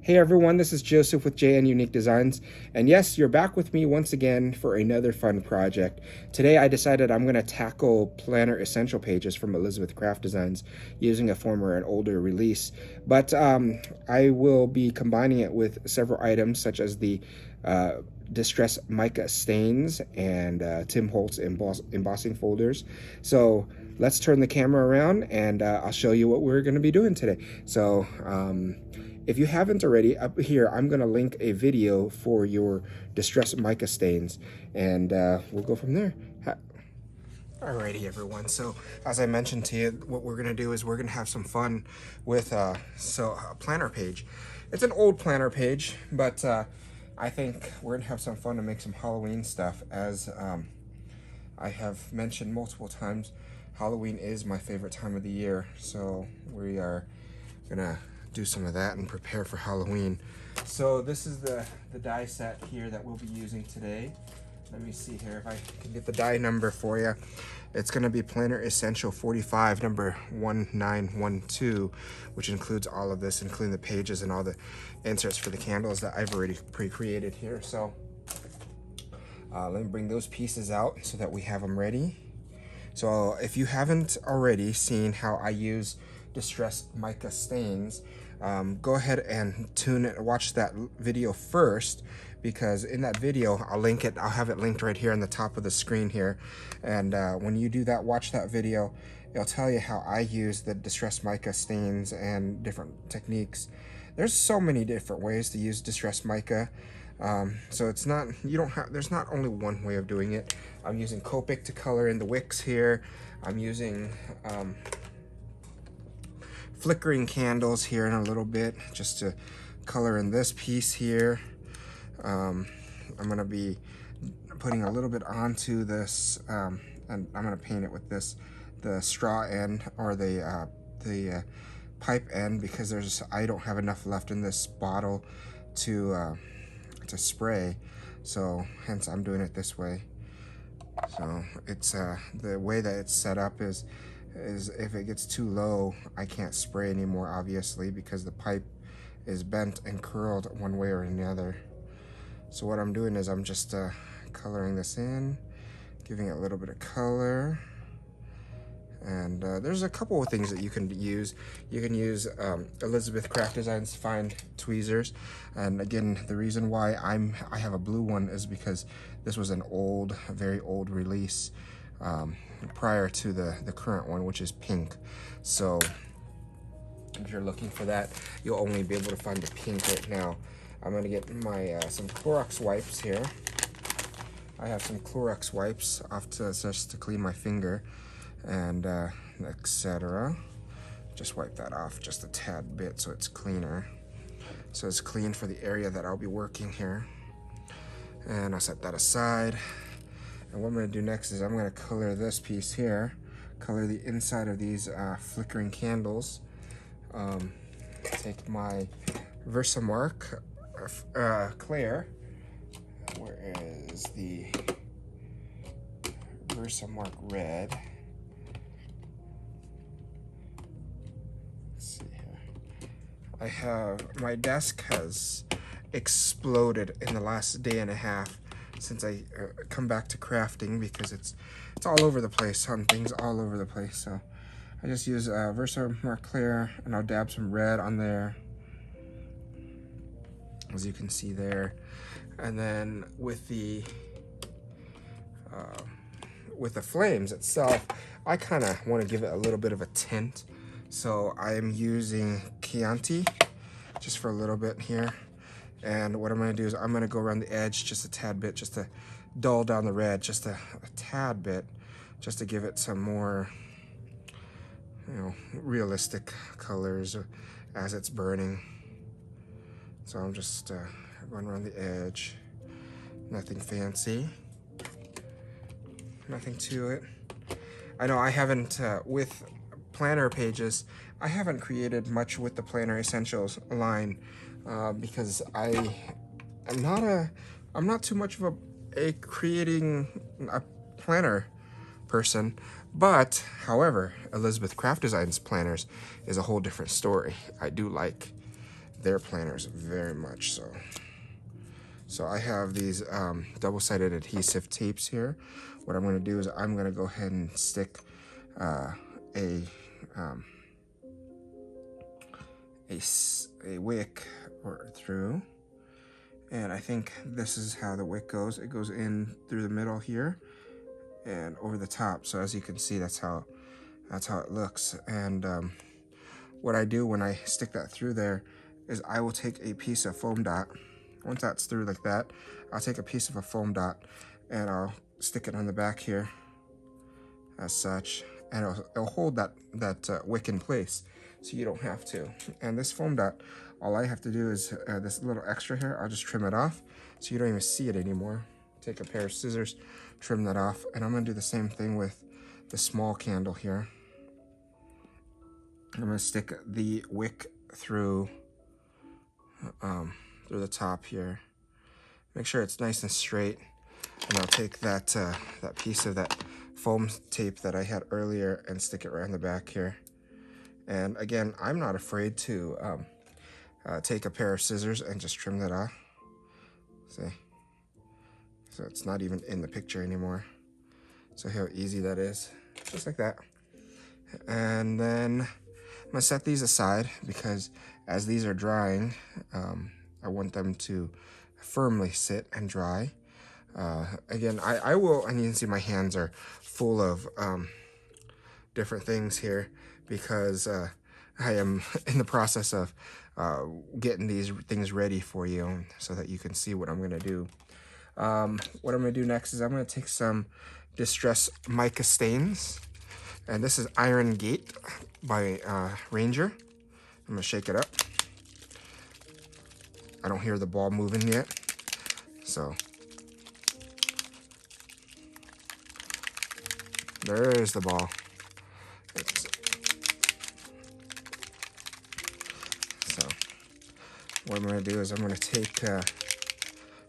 Hey everyone, this is Joseph with JN Unique Designs, and yes, you're back with me once again for another fun project. Today I decided I'm going to tackle planner essential pages from Elizabeth Craft Designs using a former and older release, but I will be combining it with several items such as the Distress Mica stains and Tim Holtz embossing folders. So let's turn the camera around and I'll show you what we're going to be doing today. So if you haven't already, up here I'm going to link a video for your Distress Mica stains, and we'll go from there. Alrighty everyone, so as I mentioned to you, what we're going to do is we're going to have some fun with a planner page. It's an old planner page, but I think we're going to have some fun to make some Halloween stuff. As I have mentioned multiple times, Halloween is my favorite time of the year, so we are going to do some of that and prepare for Halloween. So this is the die set here that we'll be using today. Let me see here if I can get the die number for you. It's going to be Planner Essential 45, number 1912, which includes all of this, including the pages and all the inserts for the candles that I've already pre-created here. So let me bring those pieces out so that we have them ready. So if you haven't already seen how I use Distress Mica stains, go ahead and watch that video first, because in that video I'll link it. I'll have it linked right here on the top of the screen here, and when you do that, watch that video. It'll tell you how I use the Distress Mica stains and different techniques. There's so many different ways to use Distress Mica, so it's not, there's not only one way of doing it. I'm using Copic to color in the wicks here. I'm using flickering candles here in a little bit just to color in this piece here. I'm going to be putting a little bit onto this, and I'm going to paint it with the straw end, or the pipe end, because I don't have enough left in this bottle to spray, so hence I'm doing it this way. So it's the way that it's set up is if it gets too low, I can't spray anymore, obviously, because the pipe is bent and curled one way or another. So what I'm doing is I'm just coloring this in, giving it a little bit of color. And there's a couple of things that you can use. You can use Elizabeth Craft Designs fine tweezers. And again, the reason why I have a blue one is because this was an old, very old release prior to the current one, which is pink. So if you're looking for that, you'll only be able to find the pink right now. I'm gonna get my some Clorox wipes here. I have some Clorox wipes just to clean my finger, and etc. Just wipe that off just a tad bit so it's cleaner. So it's clean for the area that I'll be working here. And I'll set that aside. And what I'm going to do next is I'm going to color this piece here, color the inside of these flickering candles. Take my Versamark Claire. Where is the Versamark Red? Let's see here. My desk has exploded in the last day and a half since I come back to crafting, because it's all over the place, on things all over the place. So I just use Versamark Clear, and I'll dab some red on there, as you can see there. And then with the flames itself, I kind of want to give it a little bit of a tint. So I am using Chianti just for a little bit here. And what I'm going to do is I'm going to go around the edge just a tad bit, just to dull down the red just a tad bit, just to give it some more, realistic colors as it's burning. So I'm just going around the edge. Nothing fancy, nothing to it. I know I haven't, with planner pages, I haven't created much with the Planner Essentials line, because I'm not too much of a creating a planner person, but however, Elizabeth Craft Designs planners is a whole different story. I do like their planners very much so. So I have these double-sided adhesive tapes here. What I'm going to do is I'm going to go ahead and stick a wick through, and I think this is how the wick goes. It goes in through the middle here and over the top. So as you can see, that's how it looks. And what I do when I stick that through there is I will take a piece of foam dot. Once that's through like that, I'll take a piece of a foam dot and I'll stick it on the back here as such, and it'll hold that wick in place so you don't have to. And this foam dot, all I have to do is this little extra here, I'll just trim it off so you don't even see it anymore. Take a pair of scissors, trim that off, and I'm going to do the same thing with the small candle here. I'm going to stick the wick through the top here. Make sure it's nice and straight, and I'll take that piece of that foam tape that I had earlier and stick it right on the back here. And again, I'm not afraid to take a pair of scissors and just trim that off. See? So it's not even in the picture anymore. So how easy that is. Just like that. And then I'm gonna set these aside because as these are drying, I want them to firmly sit and dry. Again, I will, and you can see my hands are full of different things here because I am in the process of getting these things ready for you so that you can see what I'm gonna do. What I'm gonna do next is I'm gonna take some Distress Mica stains, and this is Iron Gate by Ranger. I'm gonna shake it up. I don't hear the ball moving yet, so there's the ball. So what I'm gonna do is I'm gonna take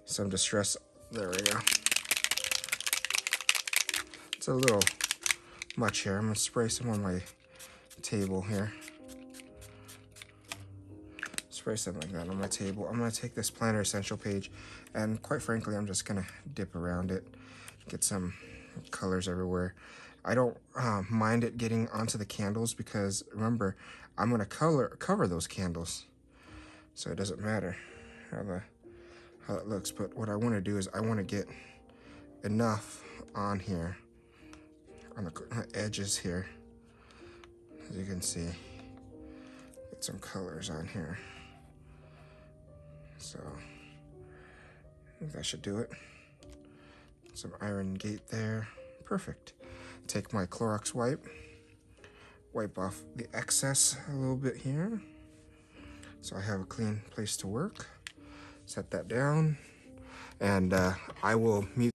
some Distress. There we go. It's a little much here. I'm gonna spray some on my table here. Spray something like that on my table. I'm gonna take this planner essential page, and quite frankly, I'm just gonna dip around it, get some colors everywhere. I don't mind it getting onto the candles because remember, I'm gonna cover those candles, so it doesn't matter how it looks. But what I want to do is I want to get enough on here, on the edges here, as you can see. Get some colors on here. So I think that should do it. Some Iron Gate there. Perfect. Take my Clorox wipe off the excess a little bit here, so I have a clean place to work. Set that down, and I will mute.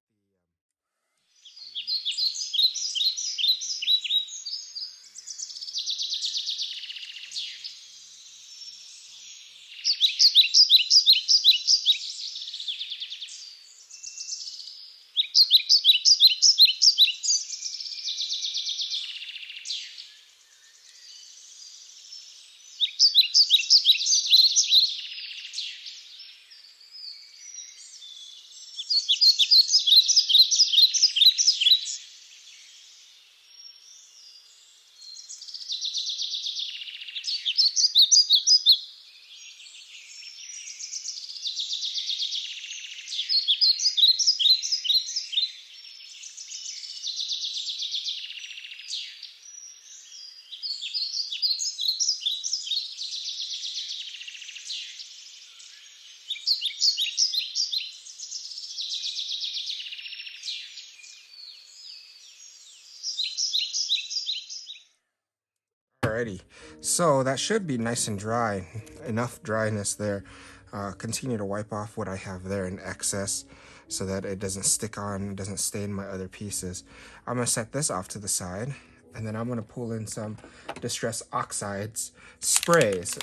Alrighty, so that should be nice and dry, enough dryness there. Continue to wipe off what I have there in excess so that it doesn't stick on, it doesn't stain my other pieces. I'm gonna set this off to the side, and then I'm gonna pull in some Distress Oxides sprays.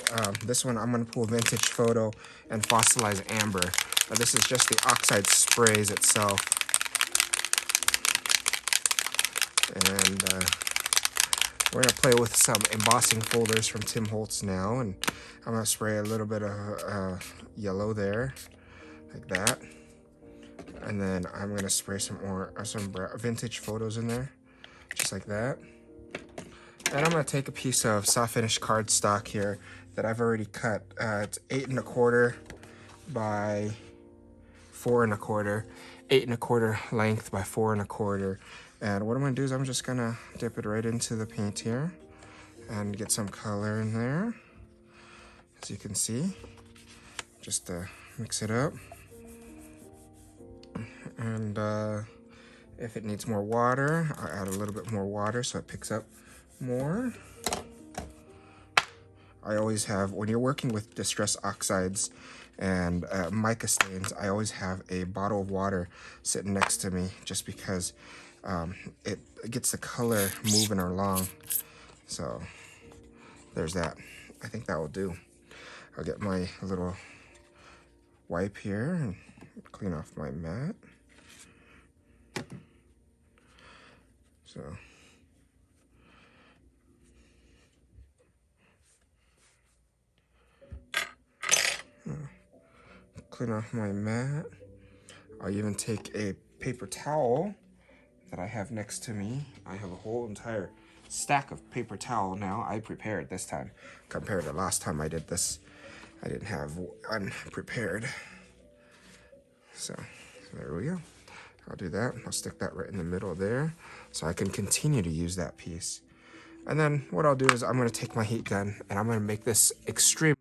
This one I'm gonna pull Vintage Photo and Fossilized Amber. This is just the Oxide sprays itself. And We're gonna play with some embossing folders from Tim Holtz now, and I'm gonna spray a little bit of yellow there, like that. And then I'm gonna spray some vintage photos in there, just like that. And I'm gonna take a piece of soft finish cardstock here that I've already cut. It's 8 1/4 by 4 1/4, 8 1/4 length by 4 1/4. And what I'm gonna do is I'm just gonna dip it right into the paint here and get some color in there, as you can see, just to mix it up. And if it needs more water, I'll add a little bit more water so it picks up more. I always have, when you're working with distress oxides and mica stains, I always have a bottle of water sitting next to me, just because it gets the color moving along. So there's that. I think that will do. I'll get my little wipe here and clean off my mat. So clean off my mat. I'll even take a paper towel that I have next to me. I have a whole entire stack of paper towel now. I prepared this time compared to last time I did this. I didn't have unprepared. So there we go. I'll do that. I'll stick that right in the middle there so I can continue to use that piece. And then what I'll do is I'm going to take my heat gun and I'm going to make this extreme.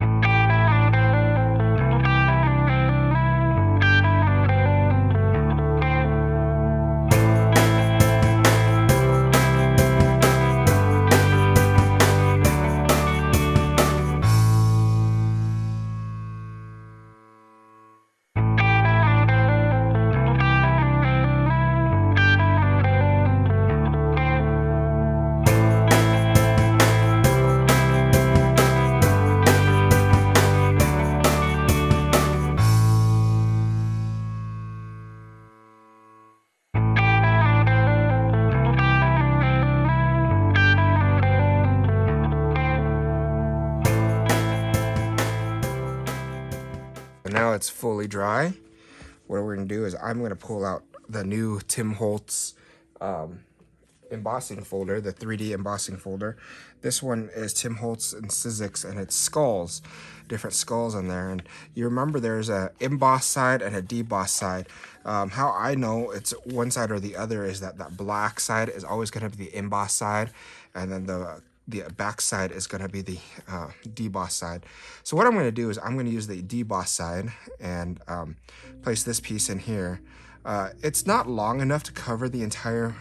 Now it's fully dry. What we're gonna do is I'm gonna pull out the new Tim Holtz embossing folder, the 3D embossing folder. This one is Tim Holtz and Sizzix, and it's skulls, different skulls in there. And you remember there's a emboss side and a deboss side. How I know it's one side or the other is that black side is always gonna be the emboss side, and then the back side is going to be the deboss side. So what I'm going to do is I'm going to use the deboss side and place this piece in here. It's not long enough to cover the entire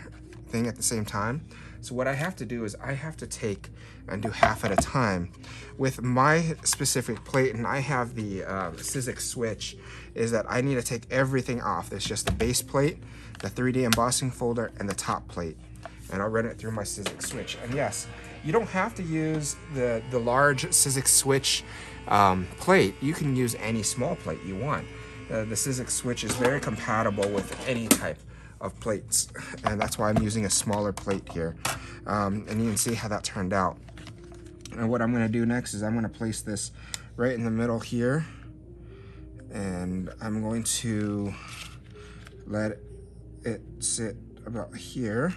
thing at the same time. So what I have to do is I have to take and do half at a time. With my specific plate, and I have the Sizzix switch, is that I need to take everything off. There's just the base plate, the 3D embossing folder, and the top plate. And I'll run it through my Sizzix switch. And yes, you don't have to use the large Sizzix switch plate. You can use any small plate you want. The Sizzix switch is very compatible with any type of plates, and that's why I'm using a smaller plate here. And you can see how that turned out. And what I'm going to do next is I'm going to place this right in the middle here, and I'm going to let it sit about here.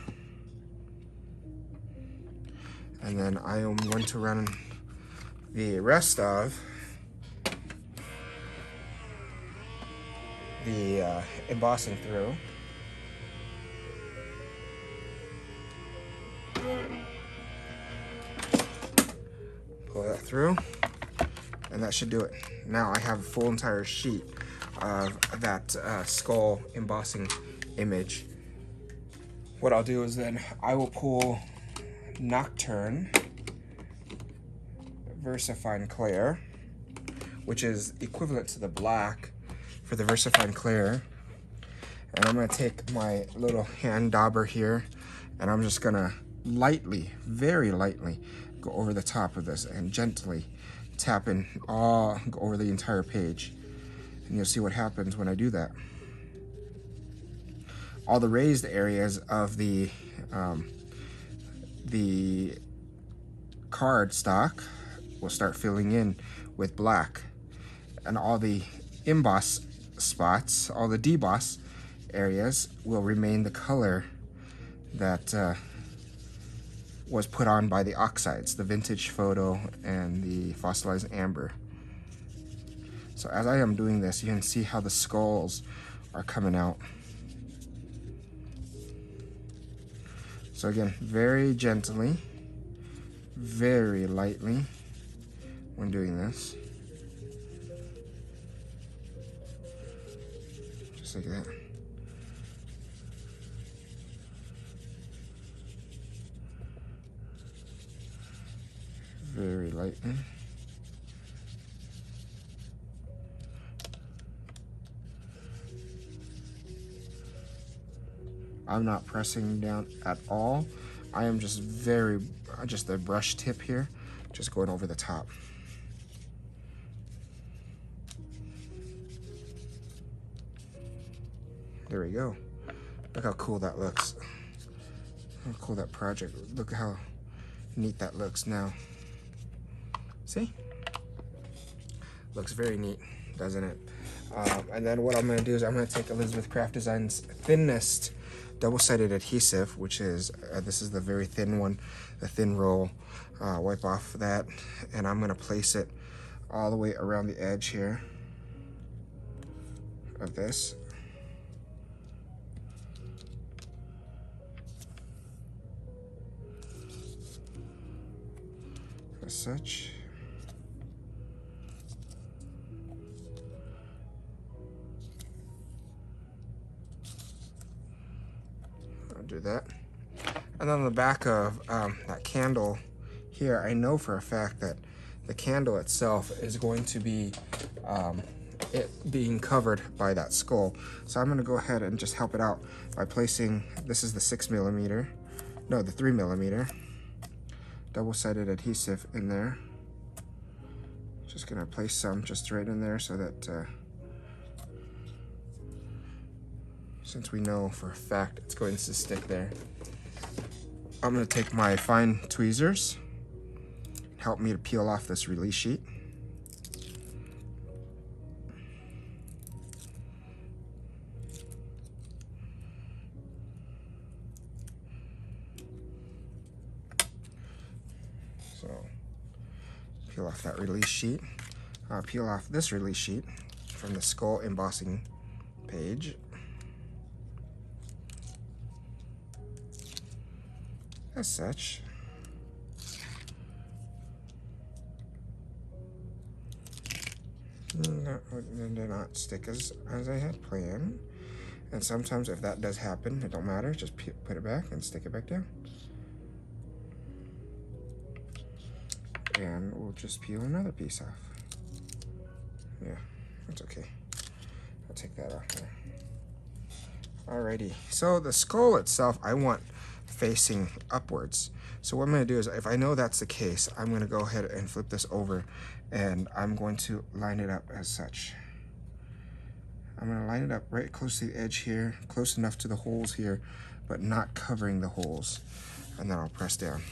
And then I am going to run the rest of the embossing through. Pull that through, and that should do it. Now I have a full entire sheet of that skull embossing image. What I'll do is then I will pull Nocturne VersaFine Clear, which is equivalent to the black for the VersaFine Clear. And I'm going to take my little hand dauber here, and I'm just going to lightly, very lightly, go over the top of this and gently tap in go over the entire page. And you'll see what happens when I do that. All the raised areas of the cardstock will start filling in with black, and all the emboss spots, all the deboss areas will remain the color that was put on by the Oxides, the vintage photo and the fossilized amber. So as I am doing this, you can see how the skulls are coming out. So again, very gently, very lightly when doing this. Just like that. Very lightly. I'm not pressing down at all. I am just just the brush tip here, just going over the top. There we go. Look how cool that looks. How cool that project. Look how neat that looks now. See? Looks very neat, doesn't it? And then what I'm gonna do is I'm gonna take Elizabeth Craft Design's thinnest double-sided adhesive, which is, this is the very thin one, the thin roll, wipe off that, and I'm gonna place it all the way around the edge here of this. As such. I'll do that. And on the back of that candle here, I know for a fact that the candle itself is going to be it being covered by that skull. So I'm gonna go ahead and just help it out by placing, this is the 6mm, no, the 3mm double-sided adhesive in there. Just gonna place some just right in there so that since we know for a fact it's going to stick there. I'm gonna take my fine tweezers, help me to peel off this release sheet. So, peel off that release sheet. Peel off this release sheet from the skull embossing page. As such. No, it did not stick as I had planned. And sometimes if that does happen, it don't matter, just put it back and stick it back down. And we'll just peel another piece off. Yeah, that's okay. I'll take that off there. Alrighty, so the skull itself, I want facing upwards. So what I'm gonna do is, if I know that's the case, I'm gonna go ahead and flip this over and I'm going to line it up as such. I'm gonna line it up right close to the edge here, close enough to the holes here, but not covering the holes. And then I'll press down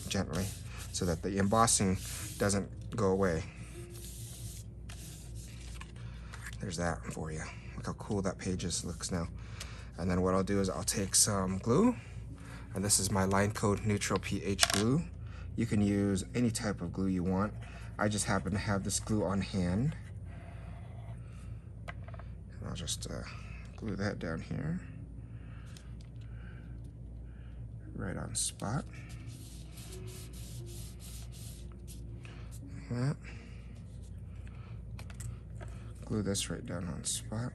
gently so that the embossing doesn't go away. There's that for you. Look how cool that page looks now. And then what I'll do is I'll take some glue, and this is my Line Code Neutral pH glue. You can use any type of glue you want. I just happen to have this glue on hand. And I'll just glue that down here. Right on spot. Like that. Glue this right down on spot.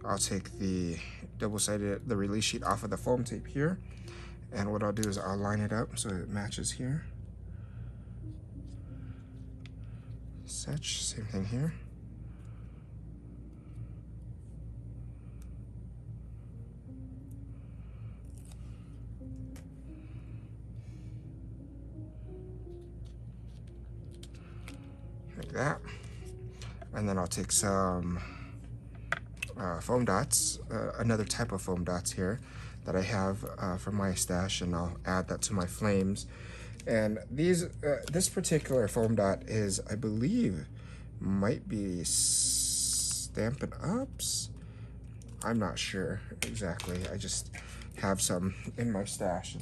I'll take the double-sided, the release sheet off of the foam tape here, and what I'll do is I'll line it up so it matches here. Such, same thing here. that. And then I'll take some foam dots, another type of foam dots here that I have from my stash, and I'll add that to my flames. And this particular foam dot is, I believe, might be Stampin' Ups. I'm not sure exactly. I just have some in my stash,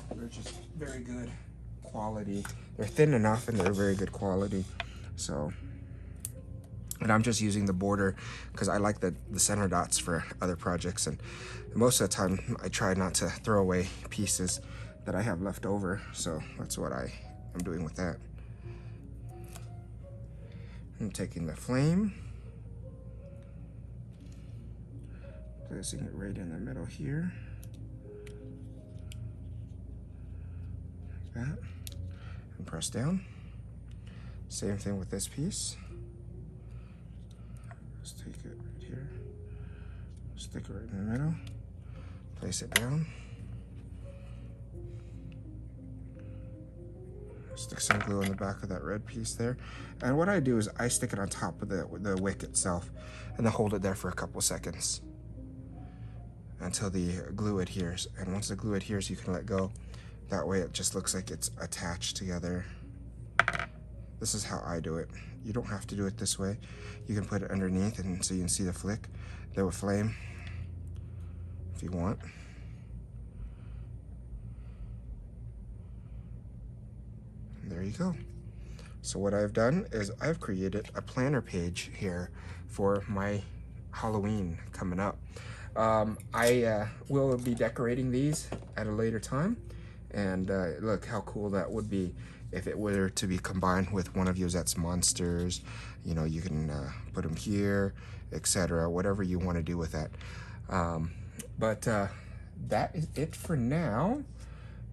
and they're just very good quality. They're thin enough and they're very good quality. So, and I'm just using the border because I like the center dots for other projects, and most of the time I try not to throw away pieces that I have left over, so that's what I'm doing with that. I'm taking the flame, placing it right in the middle here, like that, and press down. Same thing with this piece. Just take it right here, stick it right in the middle, place it down, stick some glue on the back of that red piece there. And what I do is I stick it on top of the wick itself and then hold it there for a couple seconds until the glue adheres. And once the glue adheres, you can let go. That way it just looks like it's attached together. This is how I do it. You don't have to do it this way. You can put it underneath and so you can see the flame if you want. And there you go. So what I've done is I've created a planner page here for my Halloween coming up. I will be decorating these at a later time, and look how cool that would be if it were to be combined with one of Yosette's monsters. You know, you can put them here, etc., whatever you want to do with that. But that is it for now.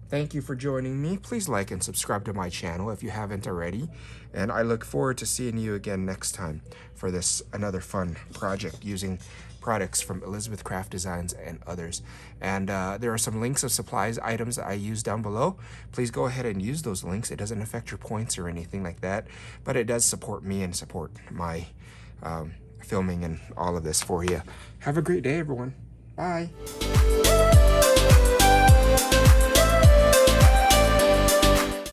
Thank you for joining me. Please like and subscribe to my channel if you haven't already. And I look forward to seeing you again next time for another fun project using products from Elizabeth Craft Designs and others. And there are some links of supplies, items that I use down below. Please go ahead and use those links. It doesn't affect your points or anything like that, but it does support me and support my filming and all of this for you. Have a great day, everyone. Bye.